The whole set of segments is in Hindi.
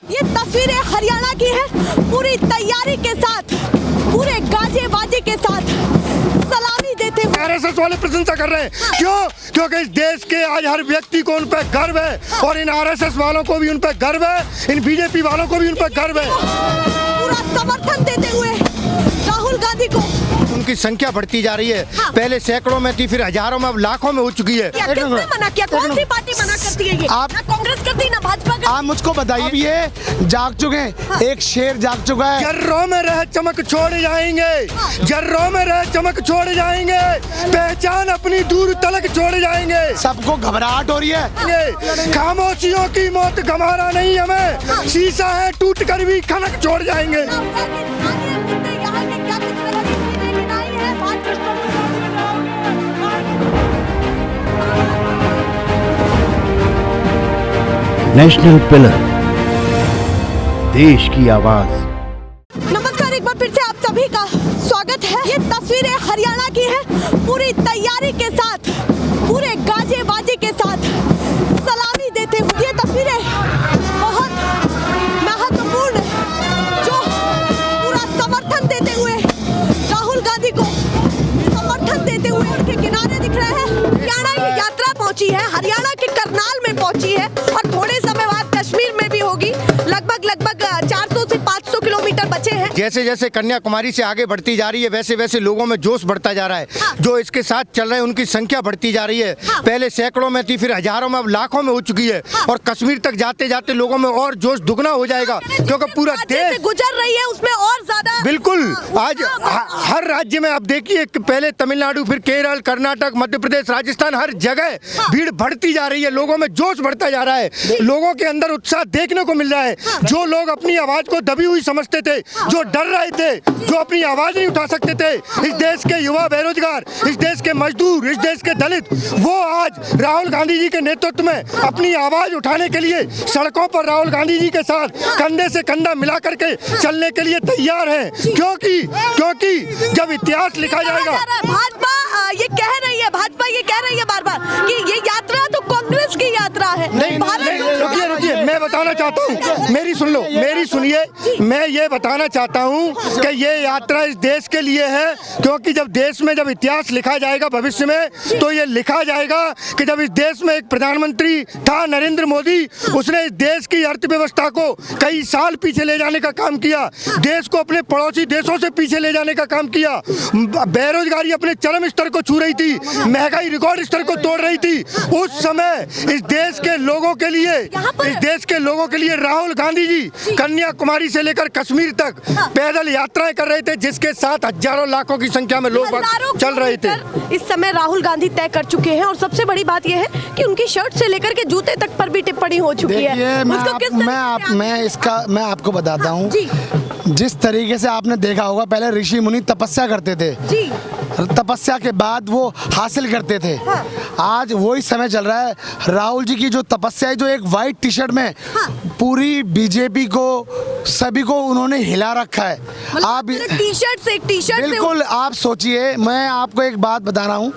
ये तस्वीरें हरियाणा की है, पूरी तैयारी के साथ, पूरे गाजे बाजे के साथ सलामी देते हुए आरएसएस वाले प्रशंसा कर रहे हैं। क्यों? क्योंकि इस देश के आज हर व्यक्ति को उन पर गर्व है और इन आरएसएस वालों को भी उन पर गर्व है, इन बीजेपी वालों को भी उन पर गर्व है। पूरा समर्थन देते हुए राहुल गांधी को उनकी संख्या बढ़ती जा रही है। पहले सैकड़ों में थी, फिर हजारों में, अब लाखों में हो चुकी है। किसने मना किया? कौन सी पार्टी मना करती है? ये आप ना कांग्रेस करती ना भाजपा करती। आप मुझको बताइए, ये जाग चुके हैं, एक शेर जाग चुका है। जर्रों में रह चमक छोड़ जाएंगे, जर्रों में रह चमक छोड़ जाएंगे, पहचान अपनी दूर तलक छोड़ जाएंगे। सबको घबराहट हो रही है। खामोशियों की मौत गंवारा नहीं हमें, शीशा है टूट कर भी खनक छोड़ जाएंगे। नेशनल पिलर, देश की आवाज। नमस्कार, एक बार फिर से आप सभी का स्वागत है। ये तस्वीरें हरियाणा की है, पूरी तैयारी के साथ, पूरे गाजे बाजे के साथ सलामी देते हुए। ये तस्वीरें बहुत महत्वपूर्ण, जो पूरा समर्थन देते हुए राहुल गांधी को समर्थन देते हुए उनके किनारे दिख रहे हैं। हरियाणा की यात्रा पहुंची है, हरियाणा के करनाल में पहुंची है और थोड़े समय बाद कश्मीर में भी होगी। लगभग 400 से 500 किलोमीटर बचे हैं। जैसे जैसे कन्याकुमारी से आगे बढ़ती जा रही है, वैसे वैसे लोगों में जोश बढ़ता जा रहा है। जो इसके साथ चल रहे हैं उनकी संख्या बढ़ती जा रही है। पहले सैकड़ों में थी, फिर हजारों में, अब लाखों में हो चुकी है। और कश्मीर तक जाते जाते लोगों में और जोश दुगना हो जाएगा, क्योंकि पूरा देश गुजर रही है उसमें और ज्यादा। बिल्कुल, आज हर राज्य में आप देखिए, पहले तमिलनाडु, फिर केरल, कर्नाटक, मध्य प्रदेश, राजस्थान, हर जगह भीड़ बढ़ती जा रही है। लोगों में जोश बढ़ता जा रहा है, लोगों के अंदर उत्साह देखने को मिल रहा है। जो लोग अपनी आवाज को दबी हुई समझते थे, जो डर रहे थे, जो अपनी आवाज नहीं उठा सकते थे, इस देश के युवा बेरोजगार, इस देश के मजदूर, इस देश के दलित, वो आज राहुल गांधी जी के नेतृत्व में अपनी आवाज उठाने के लिए सड़कों पर राहुल गांधी जी के साथ कंधे से कंधा मिला करके चलने के लिए तैयार हैं। क्योंकि जब इतिहास लिखा जाएगा, भाजपा ये कह रही है, भाजपा ये कह रही है बार बार कि ये यात्रा तो कांग्रेस की यात्रा है। नहीं, रुकिए, मैं बताना चाहता हूँ, मेरी सुन लो, मेरी सुनिए। मैं ये बताना चाहता हूँ कि ये यात्रा इस देश के लिए है, क्योंकि जब देश में जब इतिहास लिखा जाएगा भविष्य में, तो ये लिखा जाएगा कि जब इस देश में एक प्रधानमंत्री था नरेंद्र मोदी, उसने इस देश की अर्थव्यवस्था को कई साल पीछे ले जाने का काम किया, देश को अपने पड़ोसी देशों से पीछे ले जाने का काम किया। बेरोजगारी अपने चरम स्तर को छू रही थी, महंगाई रिकॉर्ड स्तर को तोड़ रही थी। उस समय इस देश के लोगों के लिए राहुल गांधी जी कन्याकुमारी से लेकर कश्मीर तक पैदल यात्राएं कर रहे थे, जिसके साथ हजारों लाखों की संख्या में लोग चल रहे थे। इस समय राहुल गांधी तय कर चुके हैं और सबसे बड़ी बात यह है कि उनकी शर्ट से लेकर के जूते तक पर भी टिप्पणी हो चुकी है। मैं आपको बताता हूँ, जिस तरीके से आपने देखा होगा, पहले ऋषि मुनि तपस्या करते थे, तपस्या के बाद वो हासिल करते थे। आज वही समय चल रहा है। राहुल जी की जो तपस्या है, जो एक वाइट टी शर्ट में पूरी बीजेपी को, सभी को उन्होंने हिला रखा है। आप टी शर्ट बिल्कुल, आप सोचिए, मैं आपको एक बात बता रहा हूँ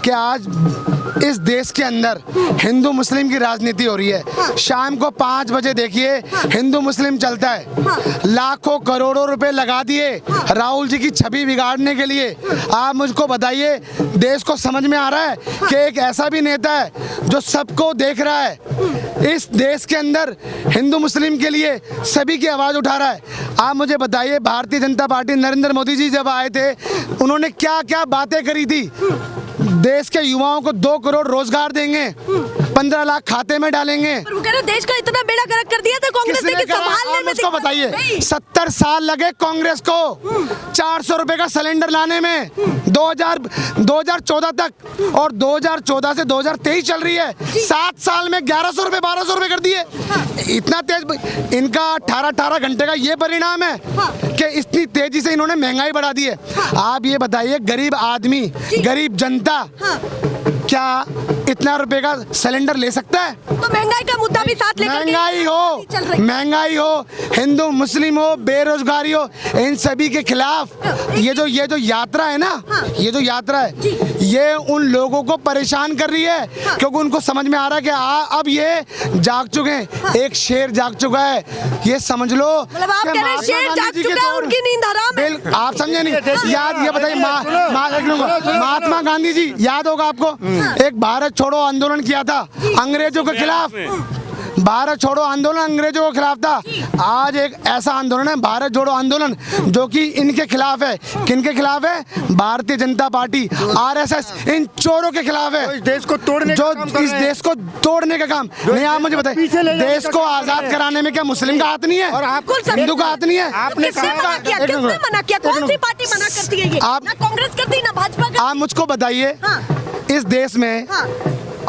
कि आज इस देश के अंदर हिंदू मुस्लिम की राजनीति हो रही है। शाम को 5 बजे देखिए, हिंदू मुस्लिम चलता है। लाखों करोड़ों रुपए लगा दिए राहुल जी की छवि बिगाड़ने के लिए। आप मुझको बताइए, देश को समझ में आ रहा है कि एक ऐसा भी नेता है जो सबको देख रहा है, इस देश के अंदर हिंदू मुस्लिम के लिए सभी की आवाज उठा रहा है। आप मुझे बताइए, भारतीय जनता पार्टी, नरेंद्र मोदी जी जब आए थे, उन्होंने क्या क्या बातें करी थी। देश के युवाओं को 2 करोड़ रोजगार देंगे, 15 लाख खाते में डालेंगे। देश का इतना बेड़ा गर्क कर दिया था कांग्रेस ने कि संभालने में। मुझको बताइए, 70 साल लगे कांग्रेस को 400 रुपए का सिलेंडर लाने में, 2014 तक, और 2014 से 2023 चल रही है। 7 साल में 1100 रुपए 1200 रुपए कर दिए। इतना तेज इनका 18 घंटे का ये परिणाम है कि इतनी तेजी से इन्होंने महंगाई बढ़ा दी है। आप ये बताइए, गरीब आदमी, गरीब जनता क्या इतना रुपए का सिलेंडर ले सकता है? तो महंगाई का मुद्दा भी साथ लेकर के चल रही है। महंगाई हो, हिंदू मुस्लिम हो, बेरोजगारी हो, इन सभी के खिलाफ ये जो यात्रा है ना, ये जो यात्रा है, ये उन लोगों को परेशान कर रही है, क्योंकि उनको समझ में आ रहा है कि अब ये जाग चुके हैं, एक शेर जाग चुका है, ये समझ लो। मतलब आप कह रहे हैं शेर जाग चुका है, उनकी नींद हराम है। आप समझे नहीं? याद ये बताइए, महात्मा गांधी जी, याद होगा आपको, एक भारत छोड़ो आंदोलन किया था अंग्रेजों के खिलाफ। भारत छोड़ो आंदोलन अंग्रेजों के खिलाफ था। आज एक ऐसा आंदोलन है भारत जोड़ो आंदोलन, जो कि इनके खिलाफ है। किनके खिलाफ है? भारतीय जनता पार्टी, आरएसएस, इन चोरों के खिलाफ है, इस देश को तोड़ने जो इस देश को तोड़ने का काम। नहीं, आप मुझे बताइए, देश को आजाद कराने में क्या मुस्लिम का हाथ नहीं है? और आपको हिंदू का हाथ नहीं है? आपने किसने मना किया? किसने मना किया? कौन सी पार्टी मना करती है? ये आप- ना कांग्रेस करती ना भाजपा करती। आप मुझको बताइए, इस देश में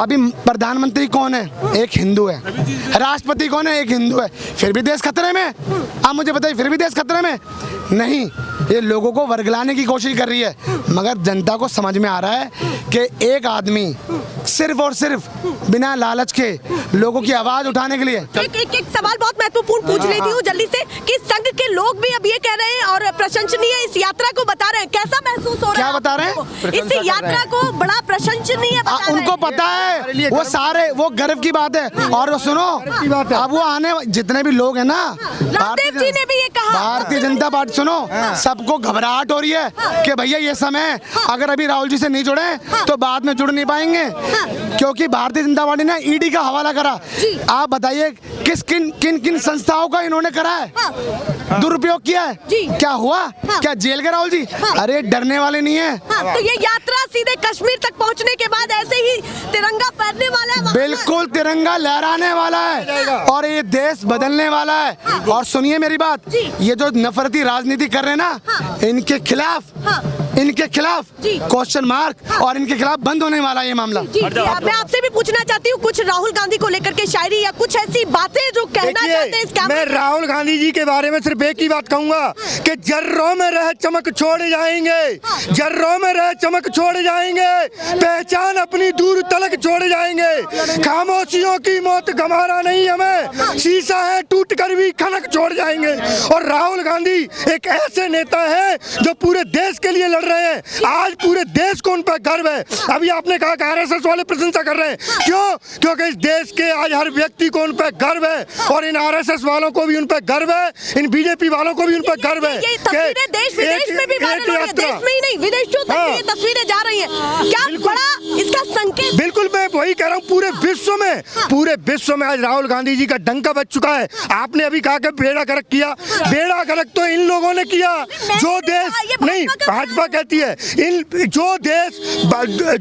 अभी प्रधानमंत्री कौन है? एक हिंदू है। राष्ट्रपति कौन है? एक हिंदू है। फिर भी देश खतरे में? आप मुझे बताइए, फिर भी देश खतरे में नहीं? ये लोगों को वर्गलाने की कोशिश कर रही है, मगर जनता को समझ में आ रहा है कि एक आदमी सिर्फ और सिर्फ बिना लालच के लोगों की आवाज उठाने के लिए। एक सवाल बहुत महत्वपूर्ण पूछ लेती हूँ जल्दी से, कि संघ के लोग भी अब ये कह रहे हैं और प्रशंसनीय इस यात्रा को बता रहे हैं, कैसा महसूस हो रहा है? क्या बता रहे हैं? इस यात्रा को बड़ा प्रशंसनीय बता रहे हैं। उनको पता है, वो सारे, वो गर्व की बात है। और सुनो, अब वो आने जितने भी लोग हैं ना, रामदेव जी ने भी ये कहा, भारतीय जनता पार्टी, सुनो, सबको घबराहट हो रही है कि भैया ये समय, अगर अभी राहुल जी से नहीं जुड़े तो बाद में जुड़ नहीं पाएंगे, क्योंकि भारतीय जनता पार्टी ने ईडी का हवाला करा। आप बताइए किन किन संस्थाओं का इन्होंने करा है, दुरुपयोग किया है? क्या हुआ? क्या जेल गए राहुल जी? अरे डरने वाले नहीं है। तो ये यात्रा सीधे कश्मीर तक पहुंचने के बाद ऐसे ही तिरंगा फहरने वाला है? बिल्कुल तिरंगा लहराने वाला है और ये देश बदलने वाला है। और सुनिए मेरी बात, ये जो नफरती राजनीति कर रहे हैं ना, इनके खिलाफ क्वेश्चन मार्क, और इनके खिलाफ बंद होने वाला है ये मामला। मैं आपसे भी पूछना चाहती हूँ, कुछ राहुल गांधी को लेकर के शायरी या कुछ ऐसी बातें जो कहना चाहते हैं इस कैमरे मैं राहुल गांधी जी के बारे में सिर्फ एक ही बात कहूंगा कि जर्रों में रह चमक छोड़ जाएंगे, जर्रों में रह चमक छोड़ जाएंगे, पहचान अपनी दूर तलक छोड़ जाएंगे, खामोशियों की मौत गंवारा नहीं हमें, शीशा है टूट कर भी खनक छोड़ जाएंगे। और राहुल गांधी एक ऐसे नेता है जो पूरे देश के लिए लड़ रहे हैं, आज पूरे देश को उन पर गर्व है। अभी आपने कहा कि आरएसएस वाले प्रशंसा कर रहे हैं, क्यों? क्योंकि इस देश के आज हर व्यक्ति को उन पर गर्व है, और इन आरएसएस वालों को भी उन पर गर्व है, इन बीजेपी वालों को भी उन पर गर्व है। ये तस्वीरें देश विदेश में भी वायरल हो रही है, देश में ही नहीं विदेशों तक भी ये तस्वीरें जा रही हैं, क्या बड़ा इसका संकेत? बिल्कुल, मैं वही कह रहा हूँ, पूरे विश्व में आज राहुल गांधी जी का डंका बज चुका है। आपने अभी कहा कि बेड़ा गर्क किया, बेड़ा गर्क तो इन लोगों ने किया जो देश नहीं, भाजपा कहती है, इन जो देश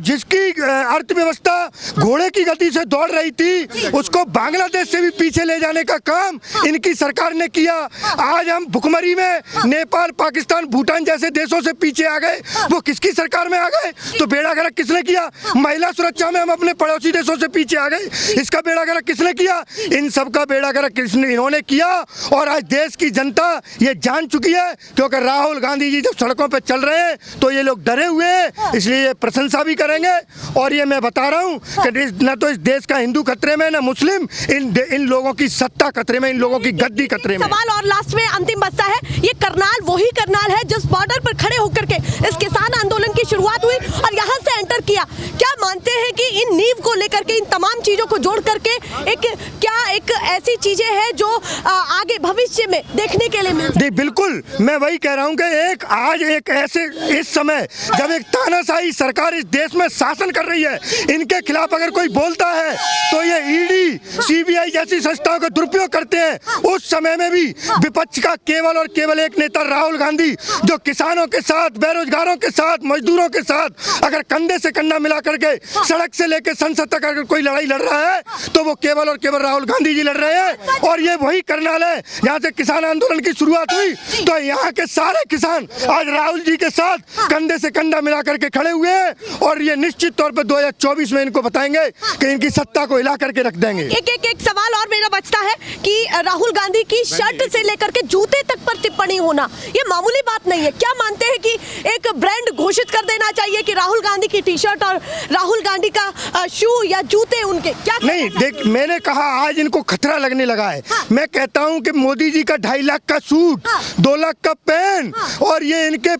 जिसकी अर्थव्यवस्था घोड़े की गति से दौड़ रही थी, उसको बांग्लादेश से भी पीछे ले जाने का काम इनकी सरकार ने किया। आज हम भुखमरी में नेपाल, पाकिस्तान, भूटान जैसे देशों से पीछे आ गए, वो किसकी सरकार में आ गए? तो बेड़ा गर्क किसने किया? महिला सुरक्षा में हम अपने पड़ोसी देशों से पीछे आ गए, इसका बेड़ा गर्क किसने किया? इन सब का बेड़ा गर्क इन्होंने किया। और आज देश की जनता ये जान चुकी है, क्योंकि राहुल गांधी जी जब सड़कों पर चल रहे हैं तो ये लोग डरे हुए हैं, इसलिए ये प्रशंसा भी करेंगे। और ये मैं बता रहा हूँ कि न तो इस देश का हिंदू खतरे में, न मुस्लिम, इन लोगों की सत्ता खतरे में, इन लोगों की गद्दी खतरे में। सवाल और लास्ट में अंतिम बचता है, ये करनाल वही करनाल है जिस बॉर्डर पर खड़े होकर के इस किसान आंदोलन की शुरुआत हुई और यहाँ से एंटर किया। क्या मानते हैं कि इन नींव को लेकर के, इन तमाम चीजों को जोड़ करके एक ऐसी चीजें हैं जो आगे भविष्य में देखने के लिए मिलती? बिल्कुल, मैं वही कह रहा हूँ कि आज एक ऐसे इस समय जब एक तानाशाही सरकार इस देश में शासन कर रही है, इनके खिलाफ अगर कोई बोलता है तो ये ईडी, सीबीआई जैसी संस्थाओं का दुरुपयोग करते हैं। उस समय में भी विपक्ष का केवल और केवल एक नेता राहुल गांधी, जो किसानों के साथ, बेरोजगारों के साथ, मजदूरों के साथ अगर कंधे से कंधा मिला करके सड़क से लेकर संसद तक अगर कोई लड़ाई लड़ रहा है तो वो केवल और केवल राहुल गांधी जी लड़ रहे हैं। और ये वही करनाल है जहाँ से किसान आंदोलन की शुरुआत हुई, तो यहाँ के सारे किसान आज राहुल जी के साथ साथ कंधे से कंधा मिला करके खड़े हुए हैं और ये निश्चित तौर पर 2024 में इनको बताएंगे कि इनकी सत्ता को हिला करके रख देंगे। एक सवाल और मेरा बचता है कि राहुल गांधी की शर्ट से लेकर के जूते तक पर टिप्पणी होना ये मामूली बात नहीं है। क्या मानते हैं कि एक ब्रांड घोषित कर देना चाहिए कि राहुल गांधी की टी शर्ट और राहुल गांधी का शू या जूते उनके क्या? नहीं देख, मैंने कहा आज इनको खतरा लगने लगा है। मैं कहता हूं कि मोदी जी का 2.5 लाख का सूट, 2 लाख का पेन और ये इनके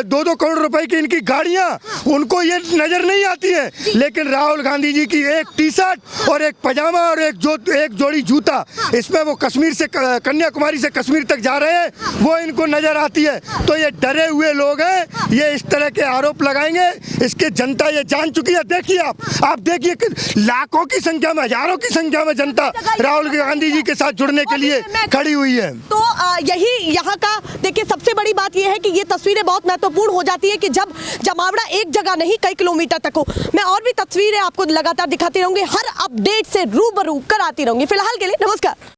2-2 करोड़ रुपए की इनकी गाड़ियां, उनको ये नजर नहीं आती है। लेकिन राहुल गांधी जी की एक टी शर्ट और एक पजामा और एक जोड़ी जूता, इसमें वो कश्मीर से कन्याकुमारी से कश्मीर तक जा रहे हैं, वो इनको नजर आती है। तो ये डरे हुए लोग हैं, ये इस तरह के आरोप लगाएंगे। इसके जनता ये जान चुकी है। देखिए आप देखिए कि लाखों की संख्या में, हजारों की संख्या में जनता राहुल गांधी जी के साथ जुड़ने के लिए खड़ी हुई है। तो यही यहाँ का देखिए सबसे बड़ी बात यह है कि ये तस्वीरें बहुत महत्वपूर्ण हो जाती है कि जब जमावड़ा एक जगह नहीं कई किलोमीटर तक हो। मैं और भी तस्वीरें आपको लगातार दिखाती रहूंगी, हर अपडेट से रूबरू कराती रहूंगी। फिलहाल के लिए नमस्कार।